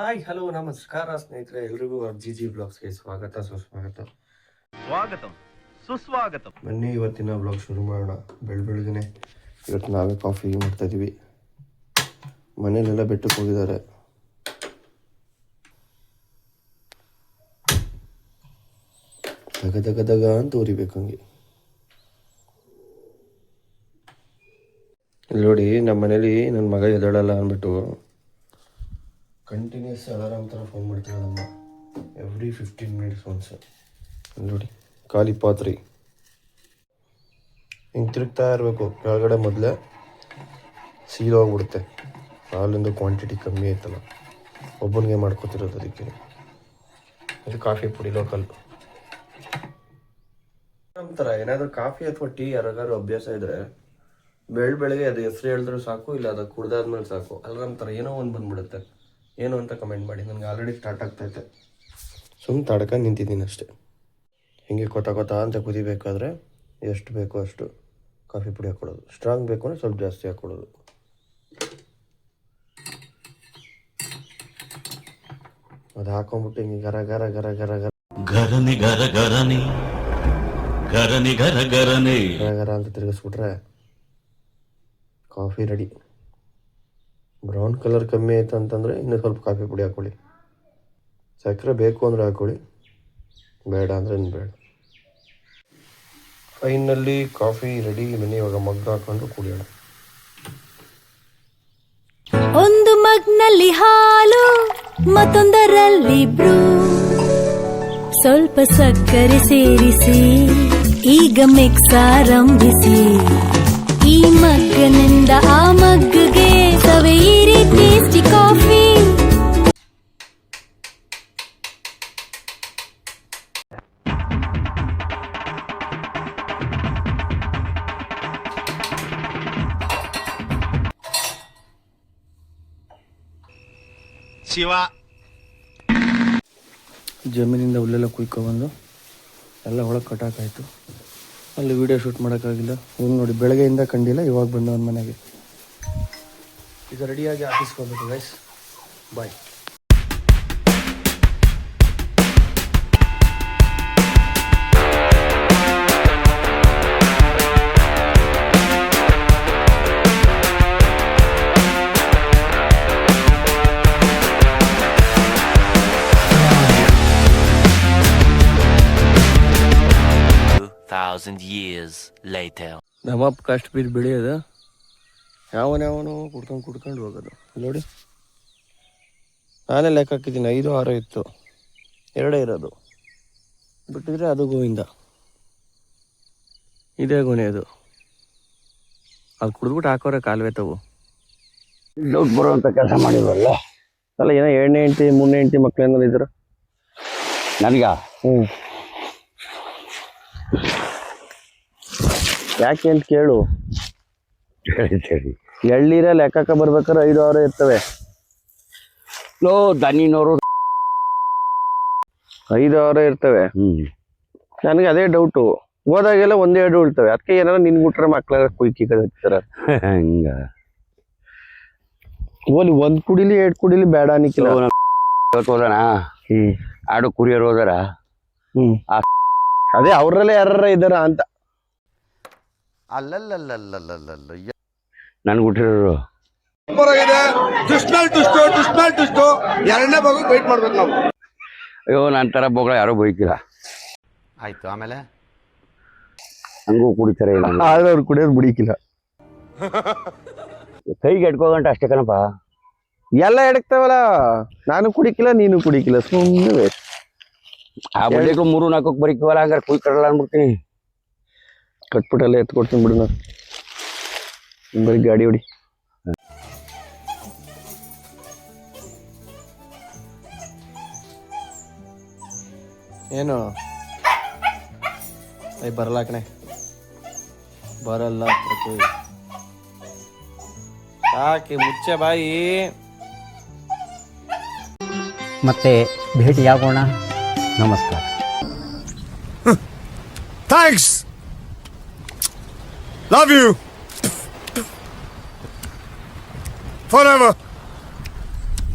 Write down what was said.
Hi hello ನಮಸ್ಕಾರ ಸ್ನೇಹಿತರೆ, ಎಲ್ರಿಗೂ ಜಿ ಬ್ಲಾಗ್ಸ್ಗೆ ಸ್ವಾಗತ ಸುಸ್ವಾಗತ. ಬನ್ನಿ ಇವತ್ತಿನ ಬ್ಲಾಗ್ ಶುರು ಮಾಡೋಣ. ಬೆಳಗ್ಗೆನೆ ಇವತ್ತು ನಾವೇ ಕಾಫಿ ಮಾಡ್ತಾ ಇದೀವಿ. ಮನೇಲೆಲ್ಲ ಬೆಟ್ಟಕ್ಕೆ ಹೋಗಿದ್ದಾರೆ. ದಗ ಅಂತ ಉರಿಬೇಕು ಹಂಗೆ. ಇಲ್ಲಿ ನೋಡಿ, ನಮ್ಮ ಮನೇಲಿ ನನ್ನ ಮಗ ಎದ್ದೇಳಲ್ಲ ಅಂದ್ಬಿಟ್ಟು ಕಂಟಿನ್ಯೂಸ್ ಅಲಾರಾಮ್ ಥರ ಫೋನ್ ಮಾಡ್ತಾಳೆ ನಮ್ಮ ಎವ್ರಿ 15 ಮಿನಿಟ್ಸ್ ಒನ್ಸ್. ನೋಡಿ, ಖಾಲಿ ಪಾತ್ರೆ ಹಿಂಗೆ ತಿರುಗ್ತಾ ಇರಬೇಕು. ಕೆಳಗಡೆ ಮೊದಲೇ ಸೀದೋಗ್ಬಿಡುತ್ತೆ. ಹಾಲಿಂದು ಕ್ವಾಂಟಿಟಿ ಕಮ್ಮಿ ಆಯ್ತಲ್ಲ, ಒಬ್ಬನಿಗೆ ಮಾಡ್ಕೊತಿರೋದು. ಅದಕ್ಕೆ ಇದು ಕಾಫಿ ಪುಡಿ ಲೋಕಲ್. ನಮ್ಮ ಥರ ಏನಾದರೂ ಕಾಫಿ ಅಥವಾ ಟೀ ಯಾರಿಗಾದ್ರು ಅಭ್ಯಾಸ ಇದ್ದರೆ ಬೆಳಗ್ಗೆ ಅದು ಹೆಸರು ಹೇಳಿದ್ರು ಸಾಕು, ಇಲ್ಲ ಅದು ಕುಡ್ದಾದ್ಮೇಲೆ ಸಾಕು. ಅಲಾರಾಮ್ ಥರ ಏನೋ ಒಂದು ಬಂದ್ಬಿಡುತ್ತೆ. ಏನು ಅಂತ ಕಮೆಂಟ್ ಮಾಡಿ. ನನಗೆ ಆಲ್ರೆಡಿ ಸ್ಟಾರ್ಟ್ ಆಗ್ತೈತೆ. ಸುಮ್ಮನೆ ತಡ್ಕೊಂಡು ನಿಂತಿದ್ದೀನಿ ಅಷ್ಟೇ. ಹೀಗೆ ಕೊತ ಅಂತ ಕುದಿಬೇಕಾದ್ರೆ ಎಷ್ಟು ಬೇಕೋ ಅಷ್ಟು ಕಾಫಿ ಪುಡಿ ಹಾಕ್ಕೊಳ್ಳೋದು. ಸ್ಟ್ರಾಂಗ್ ಬೇಕು ಅಂದರೆ ಸ್ವಲ್ಪ ಜಾಸ್ತಿ ಹಾಕ್ಕೊಳ್ಳೋದು. ಅದು ಹಾಕೊಂಡ್ಬಿಟ್ಟು ಹಿಂಗೆ ಗರ ಗರ ಗರ ಗರ ಗರ ಗರನಿ ಗರ ಗರನಿ ಗರನಿ ಗರ ಗರನಿ ಗರ ಗರ ಅಂತ ತಿರುಗಿಸ್ಬಿಟ್ರೆ ಕಾಫಿ ರೆಡಿ. ಬ್ರೌನ್ ಕಲರ್ ಕಮ್ಮಿ ಆಯಿತು ಅಂತಂದರೆ ಇನ್ನೂ ಸ್ವಲ್ಪ ಕಾಫಿ ಪುಡಿ ಹಾಕ್ಕೊಳ್ಳಿ. ಸಕ್ಕರೆ ಬೇಕು ಅಂದರೆ ಹಾಕ್ಕೊಳ್ಳಿ, ಬೇಡ ಅಂದರೆ ಇನ್ನು ಬೇಡ. Finally coffee ready. ಬನ್ನಿ ಇವಾಗ ಮಗ್ ಹಾಕೊಂಡು ಕುಡಿಯೋಣ. ಒಂದು ಮಗ್ನಲ್ಲಿ ಹಾಲು, ಮತ್ತೊಂದರಲ್ಲಿ ಬ್ರೂ, ಸ್ವಲ್ಪ ಸಕ್ಕರೆ ಸೇರಿಸಿ ಈಗ ಮಿಕ್ಸ್ ಆರಂಭಿಸಿ. ಈ ಮಗ್ಗನಿಂದ ಆ ಮಗ್ಗಿಗೆ ಸವೆಯಿರಿ ಟೇಸ್ಟಿ ಕಾಫಿ. ಶಿವ ಜಮೀನಿಂದ ಹುಲ್ಲೆಲ್ಲ ಕುಯ್ಕೊಬಂದು ಎಲ್ಲ ಒಳಗೆ ಕಟಾಕಾಯಿತು. ಅಲ್ಲಿ ವಿಡಿಯೋ ಶೂಟ್ ಮಾಡೋಕ್ಕಾಗಿಲ್ಲ. ಇವ್ನು ನೋಡಿ, ಬೆಳಗ್ಗೆಯಿಂದ ಕಂಡಿಲ್ಲ, ಇವಾಗ ಬಂದು ಒಂದು ಮನೆಗೆ. ಈಗ ರೆಡಿಯಾಗಿ ಆಫೀಸ್ಗೆ ಹೋಗ್ಬೇಕು ಗೈಸ್. ಬಾಯ್. years later. ನಮ್ಮಪ್ಪ ಕಷ್ಟ ಬಿದ್ದು ಬೆಳೆಯೋದು, ಯಾವನು ಕುಡ್ಕೊಂಡು ಹೋಗೋದು. ನೋಡಿ, ನಾನೇ ಲೆಕ್ಕ ಹಾಕಿದ್ದೀನಿ. 5-6 ಇತ್ತು, 2 ಇರೋದು. ಬಿಟ್ಟಿದ್ರೆ ಅದು ಗೋವಿಂದ, ಇದೇ ಗೊನೆಯದು. ಅದು ಕುಡಿದ್ಬಿಟ್ಟು ಹಾಕೋರೆ ಕಾಲುವೆ ತಗೋ. ದುಡ್ಡು ಬರುವಂಥ ಕೆಲಸ ಮಾಡಿದ್ವಲ್ಲ. ಅಲ್ಲ, ಏನೋ 2ನೇ ಹೆಂಡ್ತಿ 3ನೇ ಹೆಂಡ್ತಿ ಮಕ್ಳು ಏನಾರು ಇದ್ರು ನನಗ ಯಾಕೆ ಅಂತ ಕೇಳು. ಸರಿ ಎಳ್ಳೀರ ಲೆಕ್ಕಕ್ಕೆ ಬರ್ಬೇಕಾದ್ರೆ 5-6 ಇರ್ತವೆ. ಲೋ ದನಿನವರು 5-6 ಇರ್ತವೆ. ನನಗೆ ಅದೇ ಡೌಟು. ಹೋದಾಗೆಲ್ಲ 1-2 ಉಳ್ತವೆ. ಅದಕ್ಕೆ ಏನಾರ ನಿನ್ಗುಟ್ರೆ ಮಕ್ಳ ಕುಯ್ಕಿ ಕಳಿಸ್ತಾರೆ. ಹಂಗ ಓಲಿ 1 ಕುಡಿಲಿ 2 ಕುಡಿಲಿ ಬೇಡ ಅನ್ನಿಕ್ಕಿಲ್ಲ. ಹೋದಣ ಆಡು ಕುರಿಯರು ಹೋದಾರ. ಅದೇ ಅವ್ರಲ್ಲೇ ಯಾರ ಇದ್ದಾರ ಅಂತ. ಅಲ್ಲಲ್ಲಲ್ಲಲ್ಲಲ್ಲಲ್ಲ ನನ್ಗೆ ಹುಟ್ಟಿರೋರು ಟುಷ್ಟು 2ನೇ ಭಾಗ ವೇಟ್ ಮಾಡ್ಬೇಕು ನಾವು. ಅಯ್ಯೋ ನನ್ನ ಥರ ಬೋಗಳ ಯಾರೋ ಬೈಕಿಲ್ಲ. ಆಯ್ತು, ಆಮೇಲೆ ಹಂಗೂ ಕುಡಿತಾರೆ. ಆದ್ರೆ ಅವ್ರು ಕುಡಿಯೋದು ಬಿಡಿಕಿಲ್ಲ. ಕೈಗೆ ಎಡ್ಕೋಗಂಟ ಅಷ್ಟೇ ಕಣಪ್ಪ. ಎಲ್ಲ ಎಡಕ್ತಾವಲ್ಲ. ನಾನು ಕುಡಿಕಿಲ್ಲ, ನೀನು ಕುಡಿಕಿಲ್ಲ, ಸುಮ್ಮನೆ ವೇಸ್ಟ್. ಆ ಬಡ್ಡಿಗೂ 3-4 ಬರೀಕವಲ್ಲ, ಹಂಗಾರೆ ಕುಯ್ ಕಡಲ್ಲ ಅನ್ಬಿಡ್ತೀನಿ. ಕಟ್ಬಿಟ್ಟೆಲ್ಲ ಎತ್ಕೊಡ್ತೀನಿ ಬಿಡು. ನಾನು ಬರೀ ಗಾಡಿ ಹೊಡಿ. ಏನು ಬರಲ್ಲ ಕಣೆ, ಬರಲ್ಲ. ಸಾಕಿ ಮುಚ್ಚೆ ಬಾಯಿ. ಮತ್ತೆ ಭೇಟಿಯಾಗೋಣ. ನಮಸ್ಕಾರ. Thanks, love you for ever.